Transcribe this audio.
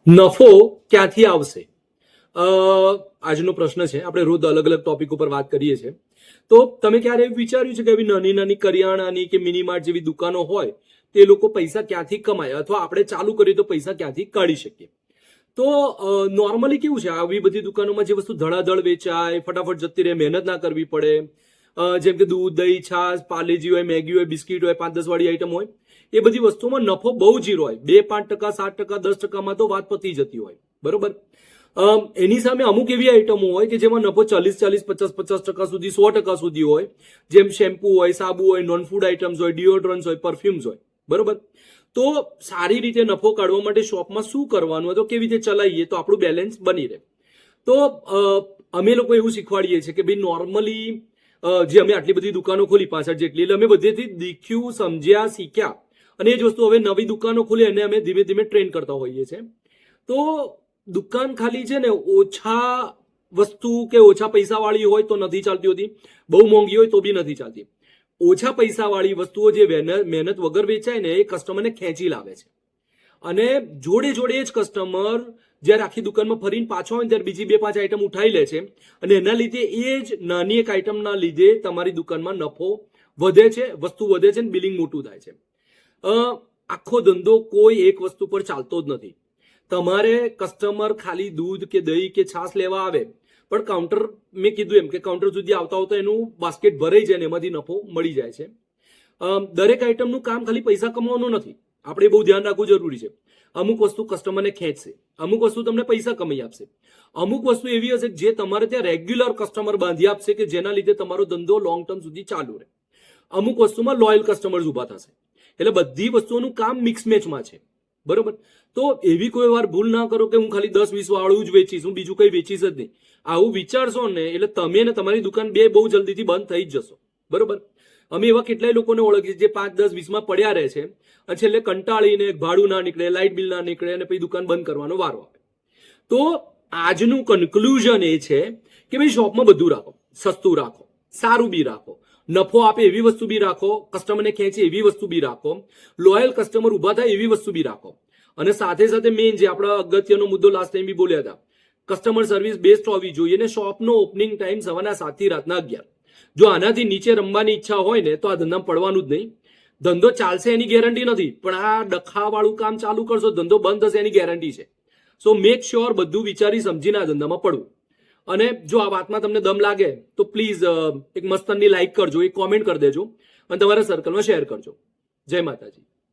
નફો ક્યાંથી આવશે? આજનો પ્રશ્ન છે. આપણે રોજ અલગ અલગ ટોપિક ઉપર વાત કરીએ છીએ. તો તમે ક્યારે એવું વિચાર્યું છે કે આવી નાની નાની કરિયાણાની કે મિનિમાર્ટ જેવી દુકાનો હોય તે લોકો પૈસા ક્યાંથી કમાય, અથવા આપણે ચાલુ કરીએ તો પૈસા ક્યાંથી કાઢી શકીએ? તો નોર્મલી કેવું છે, આવી બધી દુકાનોમાં જે વસ્તુ ધડાધડ વેચાય, ફટાફટ જતી રહે, મહેનત ના કરવી પડે, જેમ કે દૂધ, દહીં, છાશ, પાર્લેજી હોય, મેગી હોય, બિસ્કીટ હોય, 5-10 વાળી આઈટમ હોય, એ બધી વસ્તુમાં નફો બહુ જીરો હોય. 2-5%, 7%, 10%માં તો વાત પતી જતી હોય. બરોબર. એની સામે અમુક એવી આઈટમો હોય કે જેમાં નફો 40-40%, 50-50% સુધી, 100% સુધી હોય. જેમ શેમ્પુ હોય, સાબુ હોય, નોન ફૂડ આઇટમ્સ હોય, ડિઓડ્રન્ટ્સ હોય, પરફ્યુમ્સ હોય. બરોબર. તો સારી રીતે નફો કાઢવા માટે શોપમાં શું કરવાનું, તો કેવી રીતે ચલાવીએ તો આપણું બેલેન્સ બની રહે. તો અમે લોકો એવું શીખવાડીએ છીએ કે ભાઈ નોર્મલી જે અમે આટલી બધી દુકાનો ખોલી 65 જેટલી, એટલે અમે બધેથી દીખ્યું, સમજ્યા, શીખ્યા, અને એ જ વસ્તુ હવે નવી દુકાનો ખોલી અને અમે ધીમે ધીમે ટ્રેન કરતા હોઈએ છીએ. તો દુકાન ખાલી છે ને ઓછા વસ્તુ કે ઓછા પૈસા વાળી હોય તો નથી ચાલતી હોતી, બહુ મોંઘી હોય તો બી નથી ચાલતી. ઓછા પૈસા વાળી વસ્તુઓ જે મહેનત વગર વેચાય ને એ કસ્ટમરને ખેંચી લાવે છે. અને જોડે જોડે જ કસ્ટમર જ્યારે આખી દુકાનમાં ફરીને પાછો આવે ત્યારે બીજી 2-5 આઈટમ ઉઠાઈ લે છે, અને એના લીધે એ જ નાની એક આઈટમના લીધે તમારી દુકાનમાં નફો વધે છે, વસ્તુ વધે છે, બિલિંગ મોટું થાય છે. આખો ધંધો કોઈ એક વસ્તુ પર ચાલતો જ નથી. તમારે કસ્ટમર ખાલી દૂધ કે દહીં કે છાશ લેવા આવે, પણ કાઉન્ટર, મેં કીધું એમ કે કાઉન્ટર સુધી આવતા આવતા એનું બાસ્કેટ ભરાઈ જાય ને એમાંથી નફો મળી જાય છે. દરેક આઈટમનું કામ ખાલી પૈસા કમાવાનું નથી, આપણે બહુ ધ્યાન રાખવું જરૂરી છે. અમુક વસ્તુ કસ્ટમરને ખેંચશે, અમુક વસ્તુ તમને પૈસા કમાઈ આપશે, અમુક વસ્તુ એવી હશે જે તમારે ત્યાં રેગ્યુલર કસ્ટમર બાંધી આપશે કે જેના લીધે તમારો ધંધો લોંગ ટર્મ સુધી ચાલુ રહે. અમુક વસ્તુમાં લોયલ કસ્ટમર્સ ઉભા થશે. એટલે બધી વસ્તુઓનું કામ મિક્સ મેચમાં છે. બરોબર. તો એવી કોઈ વાર ભૂલ ના કરો કે હું ખાલી 10-20 વાળું જ વેચીશ, હું બીજું કઈ વેચીશ જ નહીં. આવું વિચારશો ને એટલે તમે ને તમારી દુકાન બે બહુ જલ્દીથી બંધ થઈ જ જશો. બરોબર. અમે એવા કેટલાય લોકોને ઓળખીએ જે 5-10-20માં પડ્યા રહે છે, અને છેલ્લે કંટાળીને ભાડું ના નીકળે, લાઇટ બિલ ના નીકળે, અને પછી દુકાન બંધ કરવાનો વારો આવે. તો આજનું કન્ક્લુઝન એ છે કે ભાઈ શોપમાં બધું રાખો, સસ્તું રાખો, સારું બી રાખો, નફો આપે એવી વસ્તુ બી રાખો, કસ્ટમરને ખેંચે એવી વસ્તુ બી રાખો, લોયલ કસ્ટમર ઉભા થાય એવી વસ્તુ બી રાખો. અને સાથે સાથે મેઇન જે આપણા અગત્યનો મુદ્દો લાસ્ટ ટાઈમ બી બોલ્યા હતા, કસ્ટમર સર્વિસ બેસ્ટ હોવી જોઈએ. અને શોપનો ઓપનિંગ ટાઈમ સવારના 7 થી રાતના 11. જો આનાથી નીચે રમવાની ઈચ્છા હોય ને તો આ ધંધામાં પડવાનું જ નહીં. ધંધો ચાલશે એની ગેરંટી નથી, પણ આ ડખાવાળું કામ ચાલુ કરશો, ધંધો બંધ થશે એની ગેરંટી છે. સો મેક શ્યોર બધું વિચારી સમજીને આ ધંધામાં પડવું. અને જો આ વાતમાં તમને દમ લાગે તો પ્લીઝ એક મસ્તનની લાઈક કરજો, એક કોમેન્ટ કરી દેજો, અને તમારા સર્કલમાં શેર કરજો. જય માતાજી.